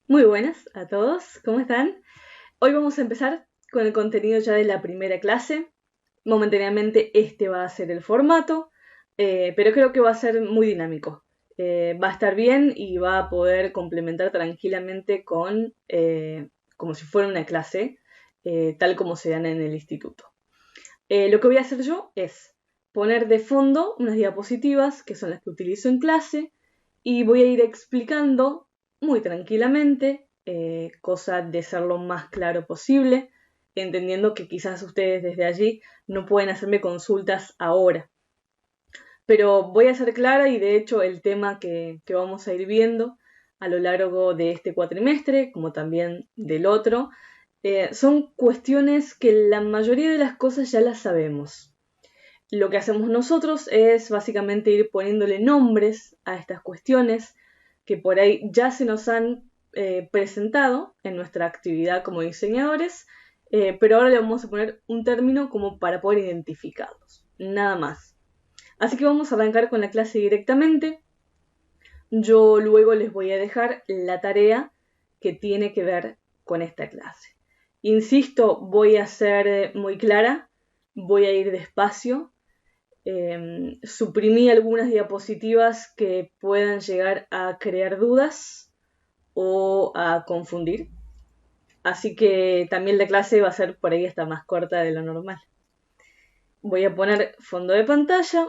Muy buenas a todos, ¿cómo están? Hoy vamos a empezar con el contenido ya de la primera clase. Momentáneamente este va a ser el formato, pero creo que va a ser muy dinámico. Va a estar bien y va a poder complementar tranquilamente con como si fuera una clase, tal como se dan en el instituto. Lo que voy a hacer yo es poner de fondo unas diapositivas que son las que utilizo en clase y voy a ir explicando muy tranquilamente, cosa de ser lo más claro posible, entendiendo que quizás ustedes desde allí no pueden hacerme consultas ahora. Pero voy a ser clara y de hecho el tema que vamos a ir viendo a lo largo de este cuatrimestre, como también del otro, son cuestiones que la mayoría de las cosas ya las sabemos. Lo que hacemos nosotros es básicamente ir poniéndole nombres a estas cuestiones que por ahí ya se nos han presentado en nuestra actividad como diseñadores, pero ahora le vamos a poner un término como para poder identificarlos, nada más. Así que vamos a arrancar con la clase directamente. Yo luego les voy a dejar la tarea que tiene que ver con esta clase. Insisto, voy a ser muy clara, voy a ir despacio. Suprimí algunas diapositivas que puedan llegar a crear dudas o a confundir. Así que también la clase va a ser por ahí hasta más corta de lo normal. Voy a poner fondo de pantalla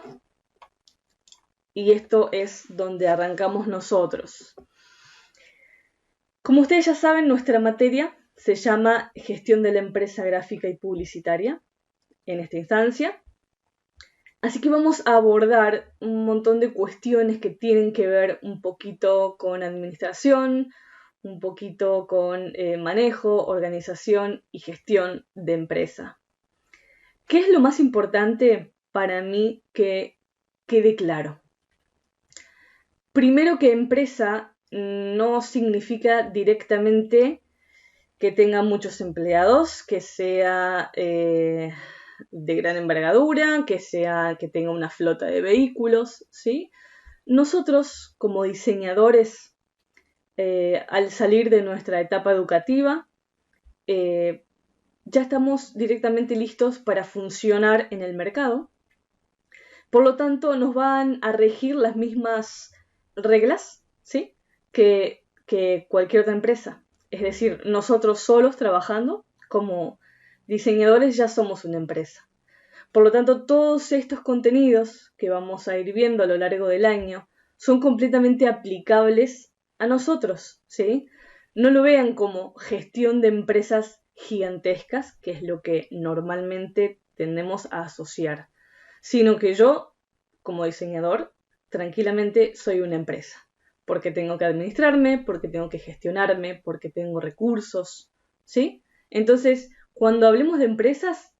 y esto es donde arrancamos nosotros. Como ustedes ya saben, nuestra materia se llama Gestión de la Empresa Gráfica y Publicitaria en esta instancia. Así que vamos a abordar un montón de cuestiones que tienen que ver un poquito con administración, un poquito con manejo, organización y gestión de empresa. ¿Qué es lo más importante para mí que quede claro? Primero que empresa no significa directamente que tenga muchos empleados, que sea de gran envergadura, que tenga una flota de vehículos, ¿sí? Nosotros, como diseñadores, al salir de nuestra etapa educativa, ya estamos directamente listos para funcionar en el mercado. Por lo tanto, nos van a regir las mismas reglas, ¿sí? que cualquier otra empresa. Es decir, nosotros solos trabajando como diseñadores ya somos una empresa. Por lo tanto, todos estos contenidos que vamos a ir viendo a lo largo del año son completamente aplicables a nosotros, ¿sí? No lo vean como gestión de empresas gigantescas, que es lo que normalmente tendemos a asociar, sino que yo, como diseñador, tranquilamente soy una empresa, porque tengo que administrarme, porque tengo que gestionarme, porque tengo recursos, ¿sí? Entonces, cuando hablemos de empresas,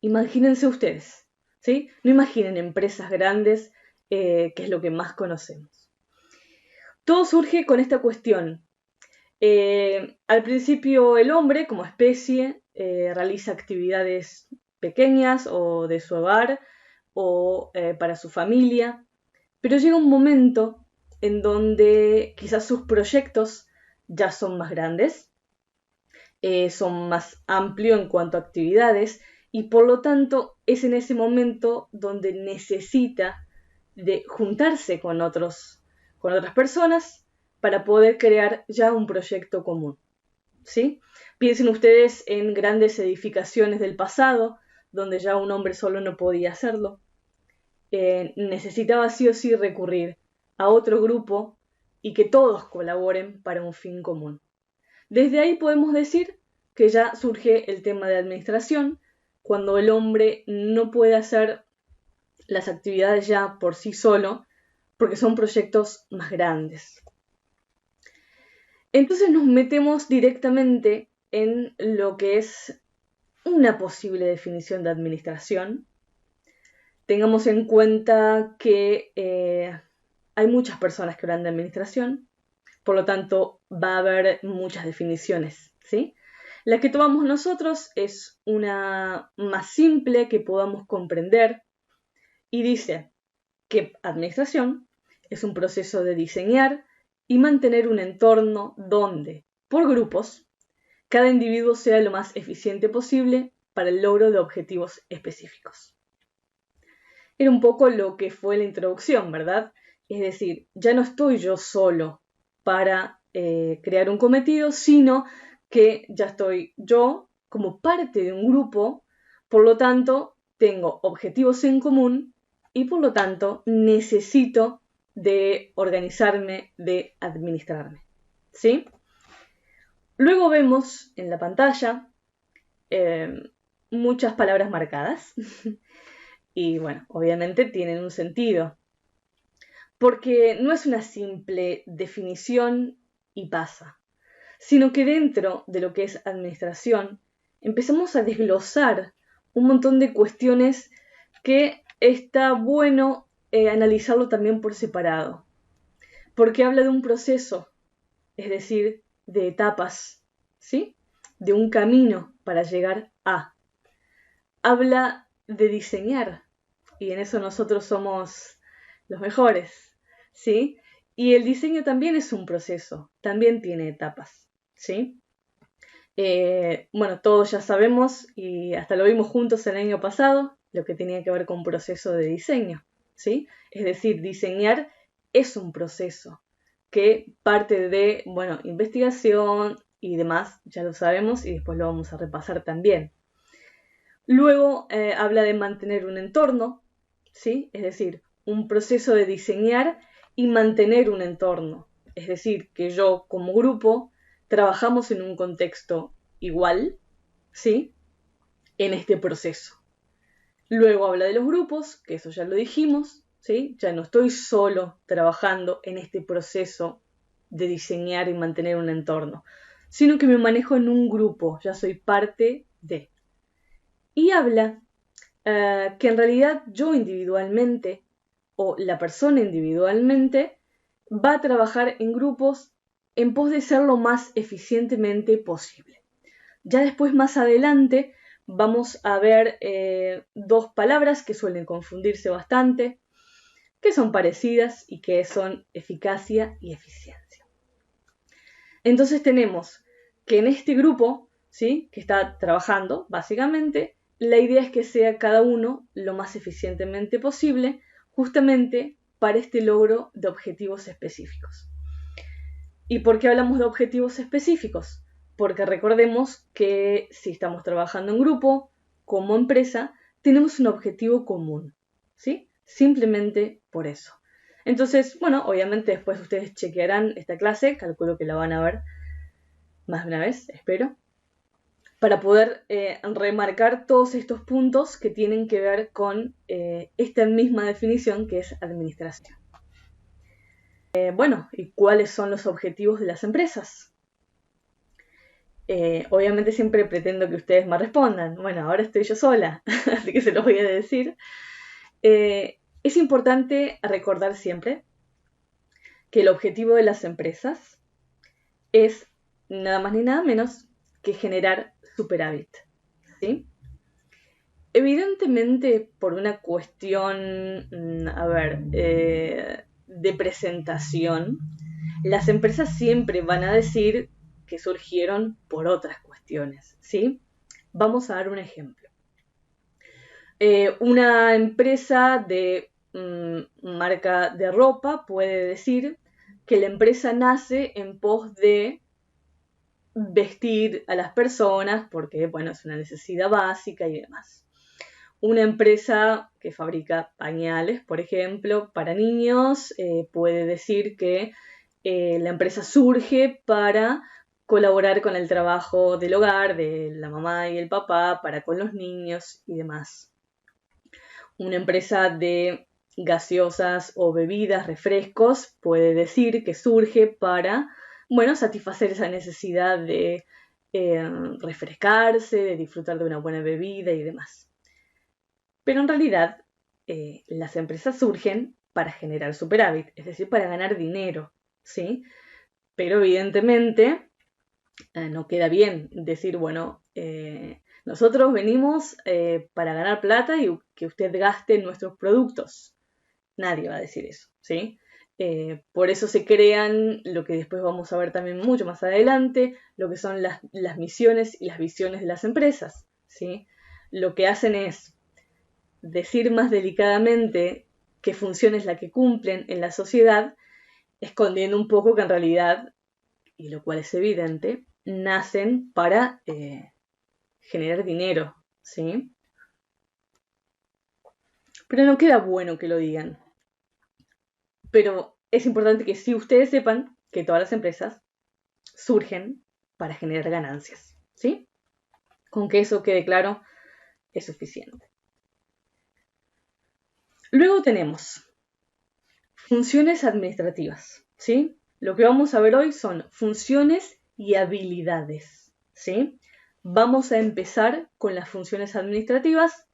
imagínense ustedes, ¿sí? No imaginen empresas grandes, que es lo que más conocemos. Todo surge con esta cuestión. Al principio el hombre, como especie, realiza actividades pequeñas o de su hogar o para su familia, pero llega un momento en donde quizás sus proyectos ya son más grandes, son más amplios en cuanto a actividades y por lo tanto es en ese momento donde necesita de juntarse con otras personas para poder crear ya un proyecto común, ¿sí? Piensen ustedes en grandes edificaciones del pasado, donde ya un hombre solo no podía hacerlo. Necesitaba sí o sí recurrir a otro grupo y que todos colaboren para un fin común. Desde ahí podemos decir que ya surge el tema de administración, cuando el hombre no puede hacer las actividades ya por sí solo, porque son proyectos más grandes. Entonces nos metemos directamente en lo que es una posible definición de administración. Tengamos en cuenta que hay muchas personas que hablan de administración, por lo tanto va a haber muchas definiciones, ¿sí? La que tomamos nosotros es una más simple que podamos comprender y dice que administración es un proceso de diseñar y mantener un entorno donde, por grupos, cada individuo sea lo más eficiente posible para el logro de objetivos específicos. Era un poco lo que fue la introducción, ¿verdad? Es decir, ya no estoy yo solo para crear un cometido, sino que ya estoy yo como parte de un grupo, por lo tanto, tengo objetivos en común y por lo tanto necesito de organizarme, de administrarme, ¿sí? Luego vemos en la pantalla muchas palabras marcadas y bueno, obviamente tienen un sentido, porque no es una simple definición y pasa, sino que dentro de lo que es administración empezamos a desglosar un montón de cuestiones que está bueno analizarlo también por separado, porque habla de un proceso, es decir, de etapas, ¿sí? De un camino para llegar a. Habla de diseñar, y en eso nosotros somos los mejores, ¿sí? Y el diseño también es un proceso, también tiene etapas, ¿sí? Bueno, todos ya sabemos, y hasta lo vimos juntos el año pasado, lo que tenía que ver con proceso de diseño, ¿sí? Es decir, diseñar es un proceso que parte de, bueno, investigación y demás, ya lo sabemos, y después lo vamos a repasar también. Luego habla de mantener un entorno, ¿sí? Es decir, un proceso de diseñar y mantener un entorno. Es decir, que yo como grupo trabajamos en un contexto igual, ¿sí? En este proceso. Luego habla de los grupos, que eso ya lo dijimos, ¿sí? Ya no estoy solo trabajando en este proceso de diseñar y mantener un entorno, sino que me manejo en un grupo, ya soy parte de. Y habla que en realidad yo individualmente o la persona individualmente va a trabajar en grupos en pos de ser lo más eficientemente posible. Ya después, más adelante, vamos a ver dos palabras que suelen confundirse bastante, que son parecidas y que son eficacia y eficiencia. Entonces tenemos que en este grupo, ¿sí?, que está trabajando, básicamente, la idea es que sea cada uno lo más eficientemente posible, justamente para este logro de objetivos específicos. ¿Y por qué hablamos de objetivos específicos? Porque recordemos que si estamos trabajando en grupo, como empresa, tenemos un objetivo común, ¿sí? Simplemente por eso. Entonces, bueno, obviamente después ustedes chequearán esta clase, calculo que la van a ver más de una vez, espero, para poder remarcar todos estos puntos que tienen que ver con esta misma definición que es administración. Bueno, ¿y cuáles son los objetivos de las empresas? Obviamente siempre pretendo que ustedes me respondan. Bueno, ahora estoy yo sola, así que se los voy a decir. Es importante recordar siempre que el objetivo de las empresas es nada más ni nada menos que generar superávit, ¿sí? Evidentemente por una cuestión, de presentación, las empresas siempre van a decir que surgieron por otras cuestiones, ¿sí? Vamos a dar un ejemplo. Una empresa de marca de ropa puede decir que la empresa nace en pos de vestir a las personas porque, bueno, es una necesidad básica y demás. Una empresa que fabrica pañales, por ejemplo, para niños, puede decir que la empresa surge para colaborar con el trabajo del hogar, de la mamá y el papá, para con los niños y demás. Una empresa de gaseosas o bebidas, refrescos, puede decir que surge para, bueno, satisfacer esa necesidad de refrescarse, de disfrutar de una buena bebida y demás. Pero en realidad, las empresas surgen para generar superávit, es decir, para ganar dinero, ¿sí? Pero evidentemente no queda bien decir, bueno, nosotros venimos para ganar plata y que usted gaste en nuestros productos. Nadie va a decir eso, ¿sí? Por eso se crean lo que después vamos a ver también mucho más adelante, lo que son las misiones y las visiones de las empresas, ¿sí? Lo que hacen es decir más delicadamente qué función es la que cumplen en la sociedad, escondiendo un poco que en realidad, y lo cual es evidente, nacen para generar dinero, ¿sí? Pero no queda bueno que lo digan. Pero es importante que sí ustedes sepan que todas las empresas surgen para generar ganancias, ¿sí? Con que eso quede claro es suficiente. Luego tenemos funciones administrativas, ¿sí? Lo que vamos a ver hoy son funciones y habilidades, ¿sí? Vamos a empezar con las funciones administrativas,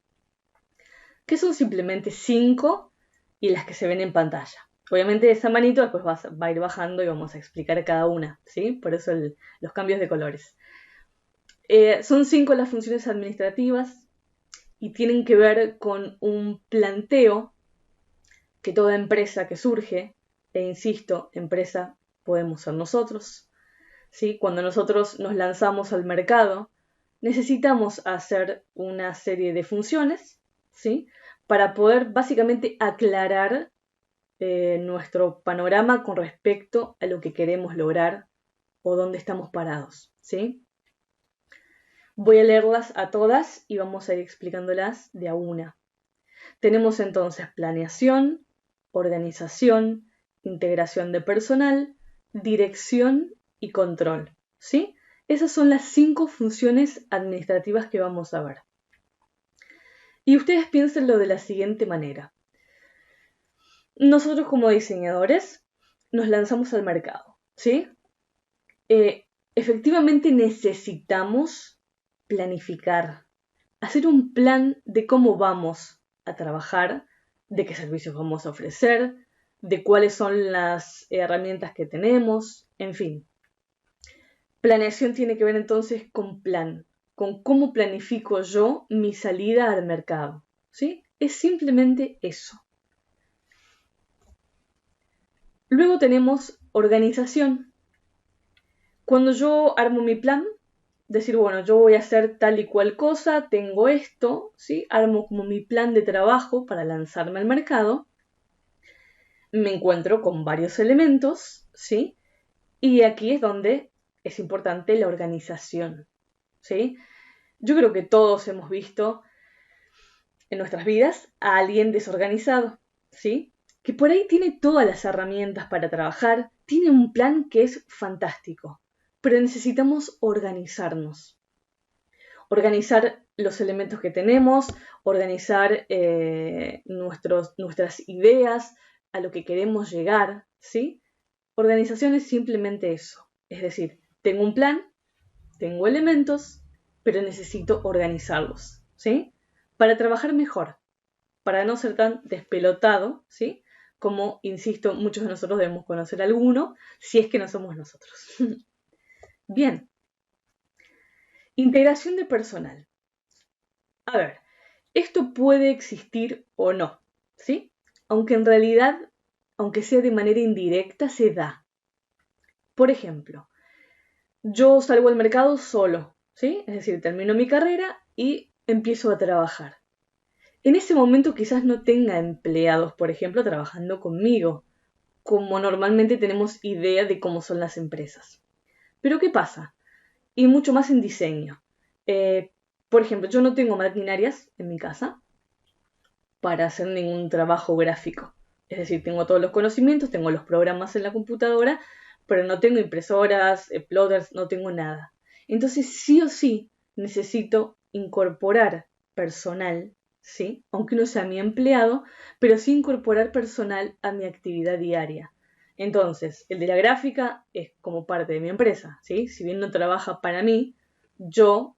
que son simplemente 5 y las que se ven en pantalla. Obviamente esa manito después va a ir bajando y vamos a explicar cada una, ¿sí? Por eso los cambios de colores. Son 5 las funciones administrativas y tienen que ver con un planteo que toda empresa que surge, e insisto, empresa podemos ser nosotros, ¿sí? Cuando nosotros nos lanzamos al mercado, necesitamos hacer una serie de funciones, ¿sí? Para poder básicamente aclarar nuestro panorama con respecto a lo que queremos lograr o dónde estamos parados, ¿sí? Voy a leerlas a todas y vamos a ir explicándolas de a una. Tenemos entonces planeación, organización, integración de personal, dirección y control, ¿sí? Esas son las 5 funciones administrativas que vamos a ver. Y ustedes piénsenlo de la siguiente manera. Nosotros como diseñadores nos lanzamos al mercado, ¿sí? Efectivamente necesitamos planificar, hacer un plan de cómo vamos a trabajar, de qué servicios vamos a ofrecer, de cuáles son las herramientas que tenemos, en fin. Planeación tiene que ver entonces con plan, con cómo planifico yo mi salida al mercado, ¿sí? Es simplemente eso. Luego tenemos organización. Cuando yo armo mi plan, decir, bueno, yo voy a hacer tal y cual cosa, tengo esto, ¿sí? Armo como mi plan de trabajo para lanzarme al mercado, me encuentro con varios elementos, ¿sí? Y aquí es donde es importante la organización, ¿sí? Yo creo que todos hemos visto en nuestras vidas a alguien desorganizado, ¿sí? Que por ahí tiene todas las herramientas para trabajar, tiene un plan que es fantástico, pero necesitamos organizarnos. Organizar los elementos que tenemos, organizar nuestras ideas, a lo que queremos llegar, ¿sí? Organización es simplemente eso. Es decir, tengo un plan, tengo elementos, pero necesito organizarlos, ¿sí? Para trabajar mejor, para no ser tan despelotado, ¿sí? Como, insisto, muchos de nosotros debemos conocer alguno, si es que no somos nosotros. Bien. Integración de personal. A ver, esto puede existir o no, ¿sí? Aunque en realidad, aunque sea de manera indirecta, se da. Por ejemplo, yo salgo al mercado solo, ¿sí? Es decir, termino mi carrera y empiezo a trabajar. En ese momento quizás no tenga empleados, por ejemplo, trabajando conmigo, como normalmente tenemos idea de cómo son las empresas. Pero ¿qué pasa? Y mucho más en diseño. Por ejemplo, yo no tengo maquinarias en mi casa para hacer ningún trabajo gráfico. Es decir, tengo todos los conocimientos, tengo los programas en la computadora, pero no tengo impresoras, plotters, no tengo nada. Entonces, sí o sí, necesito incorporar personal, ¿sí? Aunque no sea mi empleado, pero sí incorporar personal a mi actividad diaria. Entonces, el de la gráfica es como parte de mi empresa, ¿sí? Si bien no trabaja para mí, yo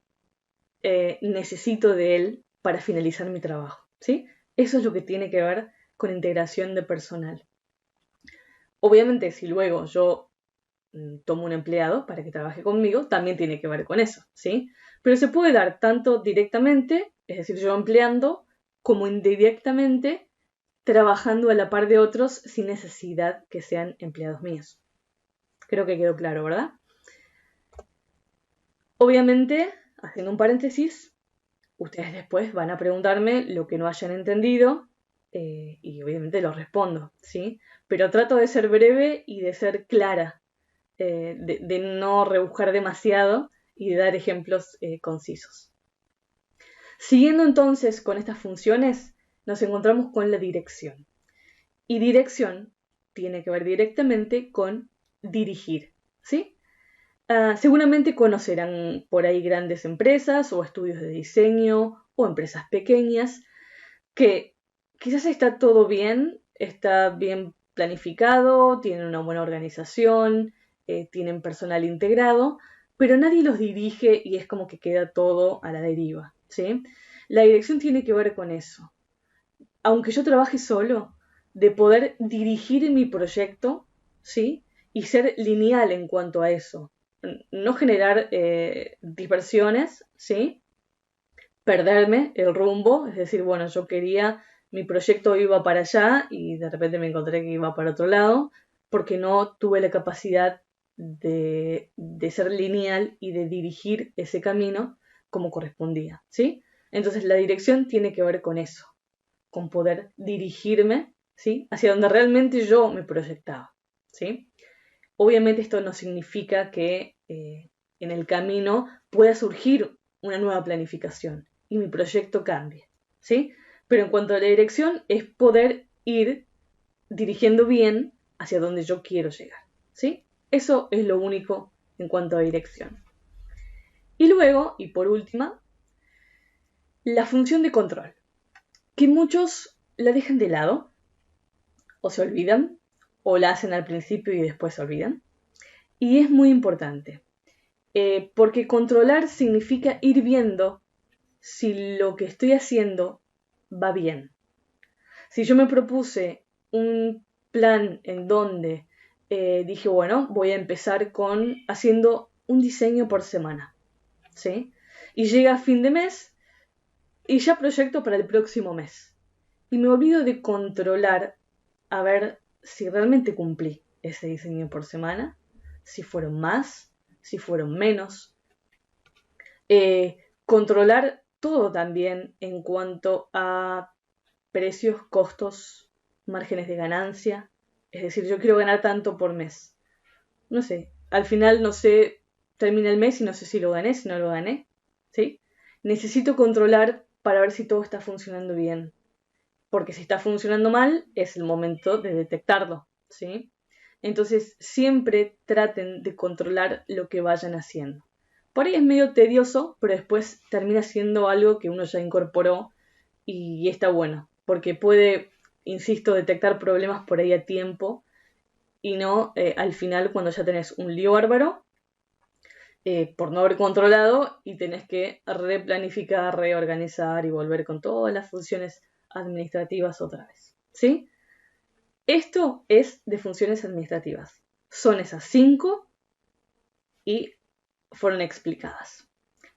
necesito de él para finalizar mi trabajo, ¿sí? Eso es lo que tiene que ver con integración de personal. Obviamente, si luego yo tomo un empleado para que trabaje conmigo, también tiene que ver con eso, ¿sí? Pero se puede dar tanto directamente, es decir, yo empleando, como indirectamente trabajando a la par de otros sin necesidad que sean empleados míos. Creo que quedó claro, ¿verdad? Obviamente, haciendo un paréntesis, ustedes después van a preguntarme lo que no hayan entendido y obviamente lo respondo, ¿sí? Pero trato de ser breve y de ser clara, de no rebuscar demasiado y de dar ejemplos concisos. Siguiendo entonces con estas funciones, nos encontramos con la dirección. Y dirección tiene que ver directamente con dirigir, ¿sí? Seguramente conocerán por ahí grandes empresas o estudios de diseño o empresas pequeñas que quizás está todo bien, está bien planificado, tienen una buena organización, tienen personal integrado, pero nadie los dirige y es como que queda todo a la deriva, ¿sí? La dirección tiene que ver con eso. Aunque yo trabaje solo, de poder dirigir mi proyecto, ¿sí? Y ser lineal en cuanto a eso. No generar dispersiones, ¿sí? Perderme el rumbo, es decir, bueno, yo quería, mi proyecto iba para allá y de repente me encontré que iba para otro lado, porque no tuve la capacidad de ser lineal y de dirigir ese camino como correspondía, ¿sí? Entonces la dirección tiene que ver con eso, con poder dirigirme, ¿sí? Hacia donde realmente yo me proyectaba, ¿sí? Obviamente esto no significa que en el camino pueda surgir una nueva planificación y mi proyecto cambie, ¿sí? Pero en cuanto a la dirección es poder ir dirigiendo bien hacia donde yo quiero llegar, ¿sí? Eso es lo único en cuanto a dirección. Y luego, y por última, la función de control, que muchos la dejan de lado o se olvidan o la hacen al principio y después se olvidan. Y es muy importante, porque controlar significa ir viendo si lo que estoy haciendo va bien. Si yo me propuse un plan en donde dije, bueno, voy a empezar con haciendo un diseño por semana, ¿sí? Y llega a fin de mes y ya proyecto para el próximo mes. Y me olvido de controlar a ver si realmente cumplí ese diseño por semana, si fueron más, si fueron menos. Controlar todo también en cuanto a precios, costos, márgenes de ganancia. Es decir, yo quiero ganar tanto por mes. No sé, al final no sé, termina el mes y no sé si lo gané, si no lo gané. ¿Sí? Necesito controlar para ver si todo está funcionando bien. Porque si está funcionando mal, es el momento de detectarlo. ¿Sí? Entonces, siempre traten de controlar lo que vayan haciendo. Por ahí es medio tedioso, pero después termina siendo algo que uno ya incorporó y está bueno, porque puede, insisto, detectar problemas por ahí a tiempo y no al final cuando ya tenés un lío bárbaro por no haber controlado y tenés que replanificar, reorganizar y volver con todas las funciones administrativas otra vez. ¿Sí? Esto es de funciones administrativas. Son esas 5 y fueron explicadas.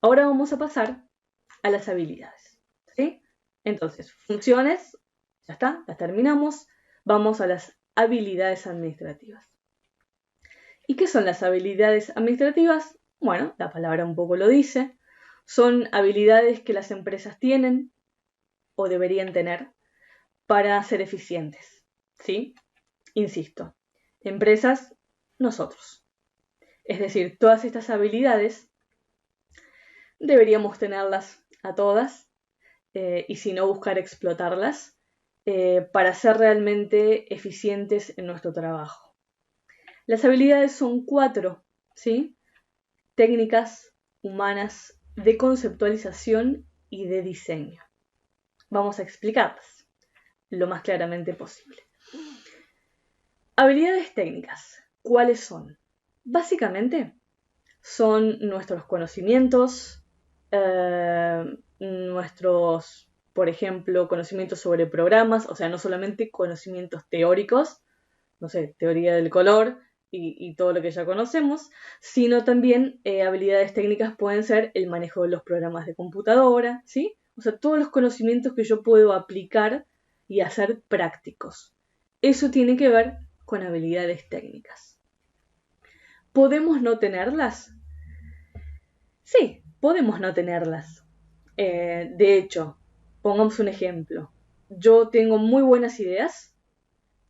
Ahora vamos a pasar a las habilidades. ¿Sí? Entonces, funciones, ya está, las terminamos. Vamos a las habilidades administrativas. ¿Y qué son las habilidades administrativas? Bueno, la palabra un poco lo dice. Son habilidades que las empresas tienen o deberían tener para ser eficientes. ¿Sí? Insisto, empresas, nosotros. Es decir, todas estas habilidades deberíamos tenerlas a todas y si no buscar explotarlas para ser realmente eficientes en nuestro trabajo. Las habilidades son 4, ¿sí? Técnicas, humanas, de conceptualización y de diseño. Vamos a explicarlas lo más claramente posible. Habilidades técnicas, ¿cuáles son? Básicamente son nuestros conocimientos, nuestros, por ejemplo, conocimientos sobre programas, o sea, no solamente conocimientos teóricos, no sé, teoría del color y todo lo que ya conocemos, sino también habilidades técnicas pueden ser el manejo de los programas de computadora, ¿sí? O sea, todos los conocimientos que yo puedo aplicar y a ser prácticos. Eso tiene que ver con habilidades técnicas. ¿Podemos no tenerlas? Sí, podemos no tenerlas. De hecho, pongamos un ejemplo. Yo tengo muy buenas ideas,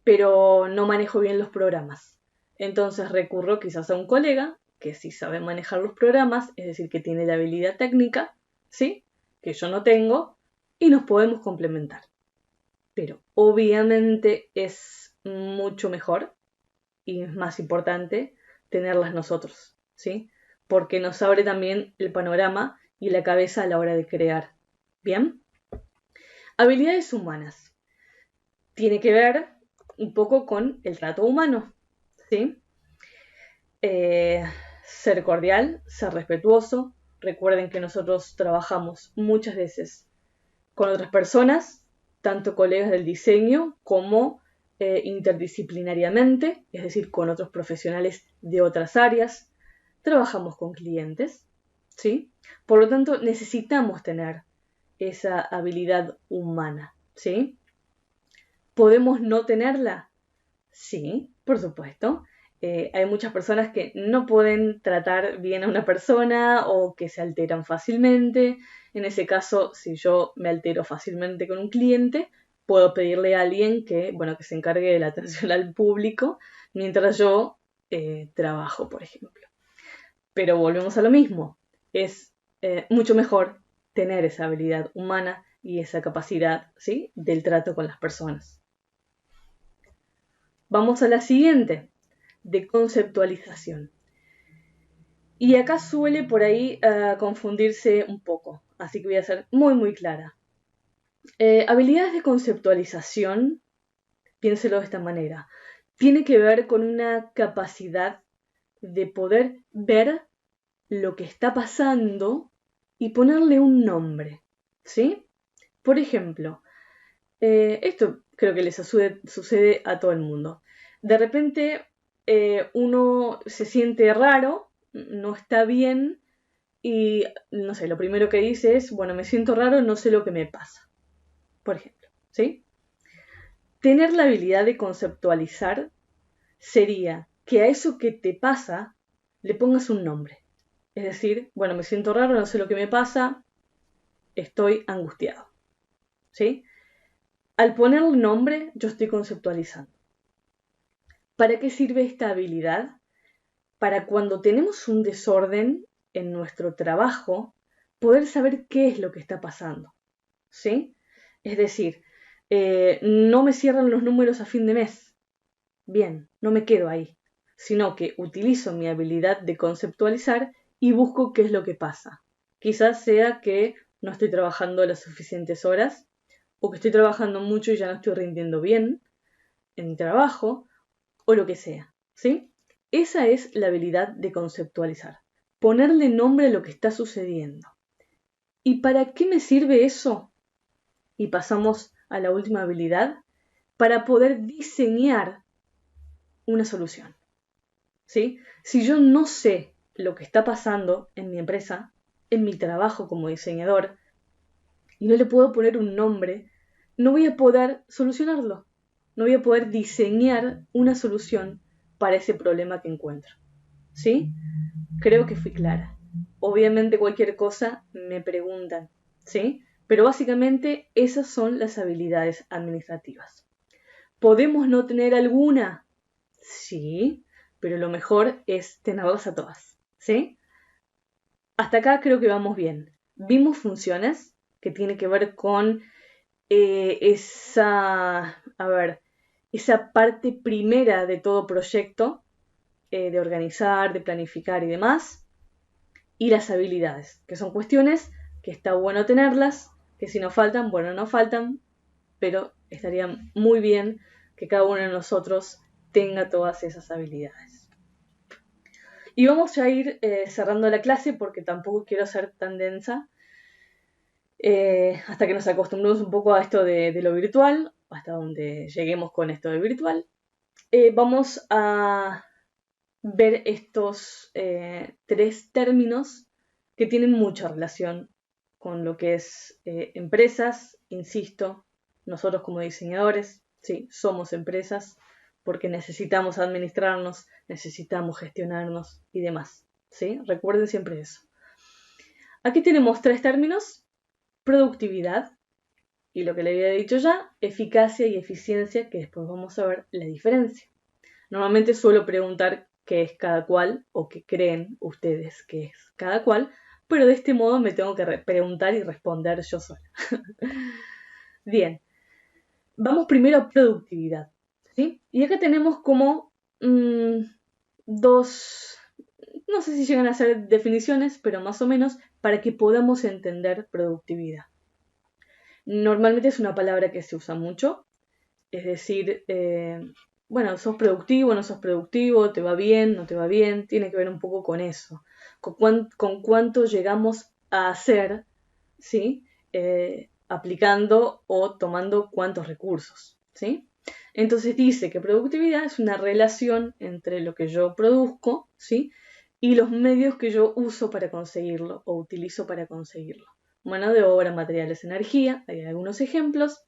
pero no manejo bien los programas. Entonces recurro quizás a un colega que sí sabe manejar los programas, es decir, que tiene la habilidad técnica, ¿sí? Que yo no tengo, y nos podemos complementar. Pero obviamente es mucho mejor y es más importante tenerlas nosotros, ¿sí? Porque nos abre también el panorama y la cabeza a la hora de crear. ¿Bien? Habilidades humanas. Tiene que ver un poco con el trato humano, ¿sí? Ser cordial, ser respetuoso. Recuerden que nosotros trabajamos muchas veces con otras personas, tanto colegas del diseño como interdisciplinariamente, es decir, con otros profesionales de otras áreas. Trabajamos con clientes, ¿sí? Por lo tanto, necesitamos tener esa habilidad humana, ¿sí? ¿Podemos no tenerla? Sí, por supuesto. Hay muchas personas que no pueden tratar bien a una persona o que se alteran fácilmente. En ese caso, si yo me altero fácilmente con un cliente, puedo pedirle a alguien que, bueno, que se encargue de la atención al público mientras yo trabajo, por ejemplo. Pero volvemos a lo mismo. Es mucho mejor tener esa habilidad humana y esa capacidad, ¿sí?, del trato con las personas. Vamos a la siguiente, de conceptualización. Y acá suele por ahí confundirse un poco, así que voy a ser muy, muy clara. Habilidades de conceptualización, piénselo de esta manera, tiene que ver con una capacidad de poder ver lo que está pasando y ponerle un nombre, ¿sí? Por ejemplo, esto creo que les sucede a todo el mundo. De repente uno se siente raro, no está bien y, no sé, lo primero que dice es, bueno, me siento raro, no sé lo que me pasa, por ejemplo, ¿sí? Tener la habilidad de conceptualizar sería que a eso que te pasa le pongas un nombre. Es decir, bueno, me siento raro, no sé lo que me pasa, estoy angustiado, ¿sí? Al poner un nombre, yo estoy conceptualizando. ¿Para qué sirve esta habilidad? Para cuando tenemos un desorden en nuestro trabajo, poder saber qué es lo que está pasando, ¿sí? Es decir, no me cierran los números a fin de mes. Bien, no me quedo ahí, sino que utilizo mi habilidad de conceptualizar y busco qué es lo que pasa. Quizás sea que no estoy trabajando las suficientes horas o que estoy trabajando mucho y ya no estoy rindiendo bien en mi trabajo o lo que sea, ¿sí? Esa es la habilidad de conceptualizar, ponerle nombre a lo que está sucediendo. ¿Y para qué me sirve eso? Y pasamos a la última habilidad, para poder diseñar una solución, ¿sí? Si yo no sé lo que está pasando en mi empresa, en mi trabajo como diseñador, y no le puedo poner un nombre, no voy a poder solucionarlo. No voy a poder diseñar una solución para ese problema que encuentro. ¿Sí? Creo que fui clara. Obviamente cualquier cosa me preguntan, ¿sí? Pero básicamente esas son las habilidades administrativas. ¿Podemos no tener alguna? Sí, pero lo mejor es tenerlas a todas, ¿sí? Hasta acá creo que vamos bien. Vimos funciones que tienen que ver con esa parte primera de todo proyecto, de organizar, de planificar y demás, y las habilidades, que son cuestiones que está bueno tenerlas, que si no faltan, bueno, no faltan, pero estaría muy bien que cada uno de nosotros tenga todas esas habilidades. Y vamos a ir cerrando la clase porque tampoco quiero ser tan densa. Hasta que nos acostumbremos un poco a esto de lo virtual, hasta donde lleguemos con esto de virtual. Vamos a ver estos tres términos que tienen mucha relación con lo que es empresas, insisto, nosotros como diseñadores, ¿sí? Somos empresas porque necesitamos administrarnos, necesitamos gestionarnos y demás, ¿sí? Recuerden siempre eso. Aquí tenemos 3 términos: productividad, y lo que le había dicho ya, eficacia y eficiencia, que después vamos a ver la diferencia. Normalmente suelo preguntar qué es cada cual o qué creen ustedes que es cada cual, pero de este modo me tengo que preguntar y responder yo sola. Bien, vamos primero a productividad, ¿sí? Y acá tenemos como dos, no sé si llegan a ser definiciones, pero más o menos para que podamos entender productividad. Normalmente es una palabra que se usa mucho, es decir, bueno, sos productivo, no sos productivo, te va bien, no te va bien, tiene que ver un poco con eso, con cuánto llegamos a hacer, ¿sí? Aplicando o tomando cuántos recursos, ¿sí? Entonces dice que productividad es una relación entre lo que yo produzco, ¿sí? Y los medios que yo uso para conseguirlo o utilizo para conseguirlo. Mano de obra, materiales, energía, hay algunos ejemplos,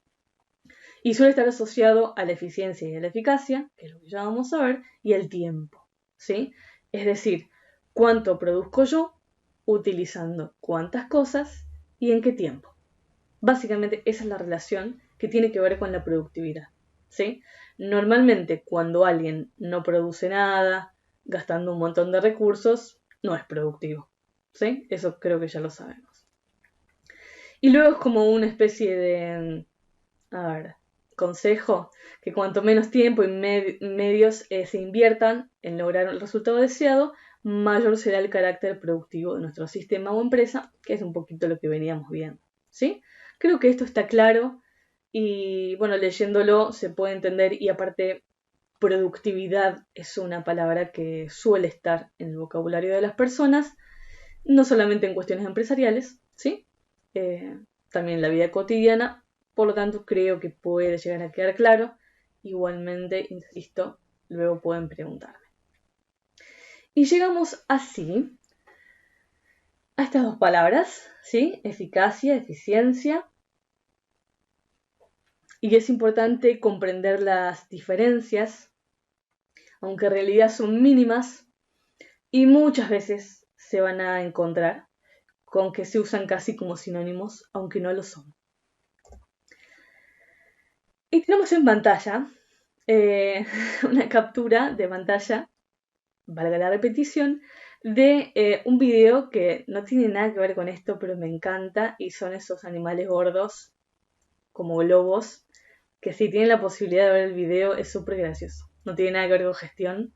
y suele estar asociado a la eficiencia y a la eficacia, que es lo que ya vamos a ver, y al tiempo, ¿sí? Es decir, cuánto produzco yo utilizando cuántas cosas y en qué tiempo. Básicamente esa es la relación que tiene que ver con la productividad, ¿sí? Normalmente cuando alguien no produce nada, gastando un montón de recursos, no es productivo, ¿sí? Eso creo que ya lo sabemos. Y luego es como una especie de, a ver, consejo, que cuanto menos tiempo y medios se inviertan en lograr el resultado deseado, mayor será el carácter productivo de nuestro sistema o empresa, que es un poquito lo que veníamos viendo, ¿sí? Creo que esto está claro y, bueno, leyéndolo se puede entender, y aparte productividad es una palabra que suele estar en el vocabulario de las personas, no solamente en cuestiones empresariales, ¿sí? También en la vida cotidiana. Por lo tanto, creo que puede llegar a quedar claro. Igualmente, insisto, luego pueden preguntarme. Y llegamos así a estas dos palabras, ¿sí? Eficacia, eficiencia. Y es importante comprender las diferencias, aunque en realidad son mínimas, y muchas veces se van a encontrar con que se usan casi como sinónimos, aunque no lo son. Y tenemos en pantalla una captura de pantalla, valga la repetición, de un video que no tiene nada que ver con esto, pero me encanta, y son esos animales gordos, como globos, que si tienen la posibilidad de ver el video es súper gracioso. No tiene nada que ver con gestión,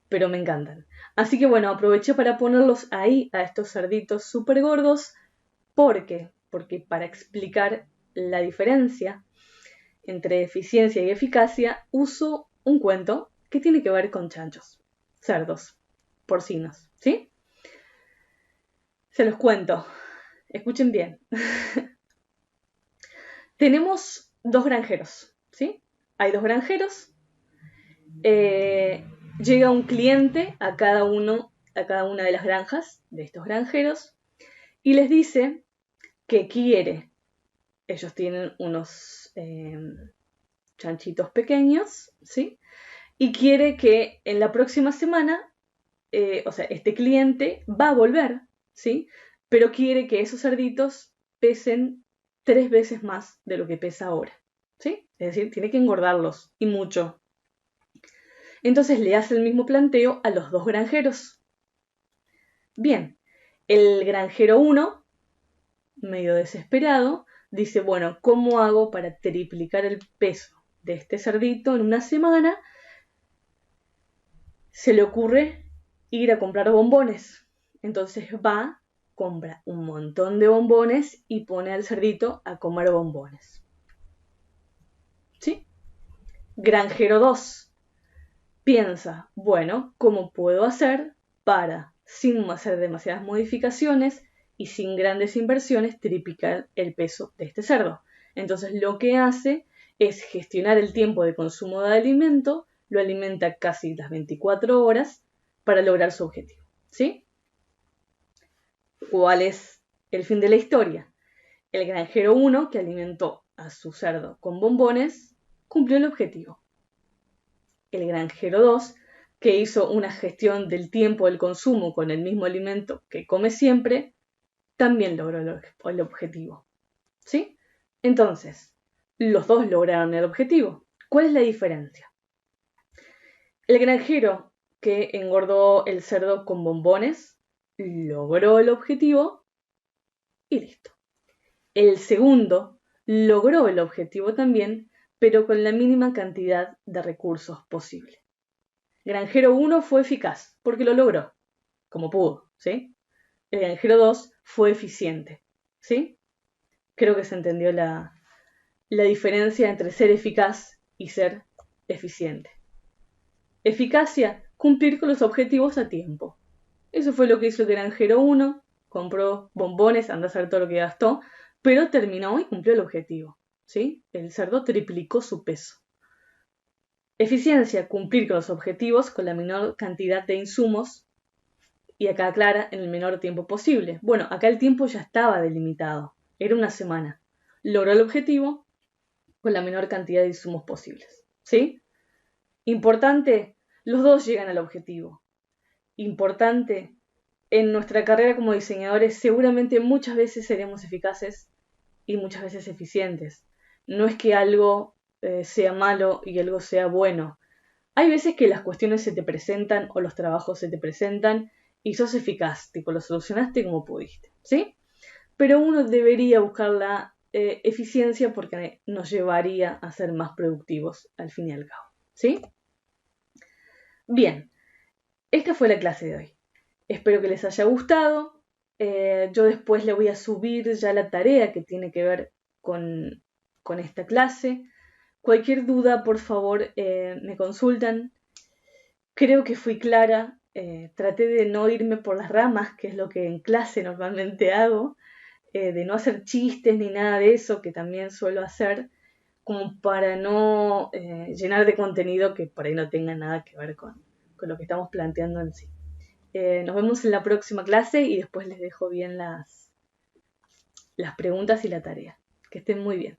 pero me encantan. Así que bueno, aproveché para ponerlos ahí, a estos cerditos súper gordos. ¿Por qué? Porque para explicar la diferencia entre eficiencia y eficacia, uso un cuento que tiene que ver con chanchos, cerdos, porcinos, ¿sí? Se los cuento. Escuchen bien. Tenemos dos granjeros, ¿sí? Hay dos granjeros. Llega un cliente a cada una de las granjas de estos granjeros y les dice que quiere. Ellos tienen unos chanchitos pequeños, ¿sí? Y quiere que en la próxima semana, o sea, este cliente va a volver, ¿sí? Pero quiere que esos cerditos pesen 3 veces más de lo que pesa ahora, ¿sí? Es decir, tiene que engordarlos, y mucho. Entonces le hace el mismo planteo a los dos granjeros. Bien, el granjero 1, medio desesperado, dice, bueno, ¿cómo hago para triplicar el peso de este cerdito en una semana? Se le ocurre ir a comprar bombones. Entonces va, compra un montón de bombones y pone al cerdito a comer bombones. ¿Sí? Granjero 2 piensa, bueno, ¿cómo puedo hacer para, sin hacer demasiadas modificaciones y sin grandes inversiones, triplicar el peso de este cerdo? Entonces lo que hace es gestionar el tiempo de consumo de alimento, lo alimenta casi las 24 horas para lograr su objetivo, ¿sí? ¿Cuál es el fin de la historia? El granjero 1, que alimentó a su cerdo con bombones, cumplió el objetivo. El granjero 2, que hizo una gestión del tiempo del consumo con el mismo alimento que come siempre, también logró el objetivo. ¿Sí? Entonces, los dos lograron el objetivo. ¿Cuál es la diferencia? El granjero que engordó el cerdo con bombones logró el objetivo y listo. El segundo logró el objetivo también, pero con la mínima cantidad de recursos posible. Granjero 1 fue eficaz porque lo logró, como pudo, ¿sí? El granjero 2 fue eficiente, ¿sí? Creo que se entendió la diferencia entre ser eficaz y ser eficiente. Eficacia, cumplir con los objetivos a tiempo. Eso fue lo que hizo el granjero 1, compró bombones, anda a hacer todo lo que gastó, pero terminó y cumplió el objetivo, ¿sí? El cerdo triplicó su peso. Eficiencia, cumplir con los objetivos con la menor cantidad de insumos y acá aclara, en el menor tiempo posible. Bueno, acá el tiempo ya estaba delimitado, era una semana. Logró el objetivo con la menor cantidad de insumos posibles, ¿sí? Importante, los dos llegan al objetivo. Importante, en nuestra carrera como diseñadores seguramente muchas veces seremos eficaces y muchas veces eficientes. No es que algo sea malo y algo sea bueno. Hay veces que las cuestiones se te presentan o los trabajos se te presentan y sos eficaz, tipo lo solucionaste como pudiste, ¿sí? Pero uno debería buscar la eficiencia porque nos llevaría a ser más productivos al fin y al cabo, ¿sí? Bien, esta fue la clase de hoy. Espero que les haya gustado. Yo después le voy a subir ya la tarea que tiene que ver con esta clase. Cualquier duda, por favor, me consultan. Creo que fui clara. Traté de no irme por las ramas, que es lo que en clase normalmente hago. De no hacer chistes ni nada de eso, que también suelo hacer, como para no llenar de contenido que por ahí no tenga nada que ver con lo que estamos planteando en sí. Nos vemos en la próxima clase y después les dejo bien las preguntas y la tarea. Que estén muy bien.